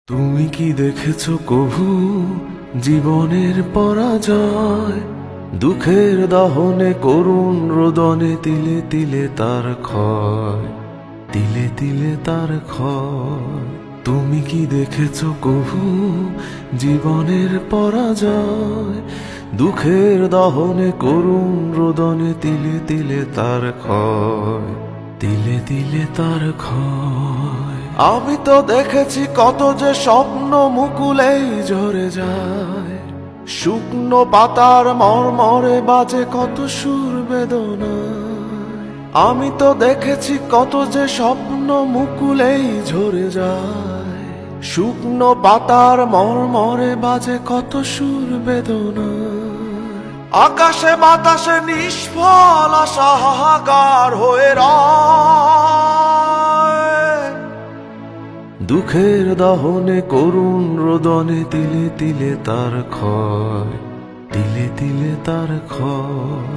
তুমি কি দেখেছো কভু জীবনের পরাজয়? দুঃখের দহনে করুণ রোদনে তিলে তিলে তার ক্ষয়, তিলে তিলে তার ক্ষয়। তুমি কি দেখেছো কভু জীবনের পরাজয়? দুঃখের দহনে করুণ রোদনে তিলে তিলে তার ক্ষয়, তিলে তিলে তার ক্ষয়। আমি তো দেখেছি কত যে স্বপ্ন মুকুলেই ঝরে যায়, শুকনো পাতার মরমরে বাজে কত সুর বেদনায়। আমি তো দেখেছি কত যে স্বপ্ন মুকুলেই ঝরে যায়, শুকনো পাতার মরমরে বাজে কত সুর বেদনায়। আকাশে বাতাসে নিষ্ফল আশা হাহাকার হয়ে রয়, দুঃখের দহনে করুণ রোদনে তিলে তিলে তার ক্ষয়, তিলে তিলে তার ক্ষয়।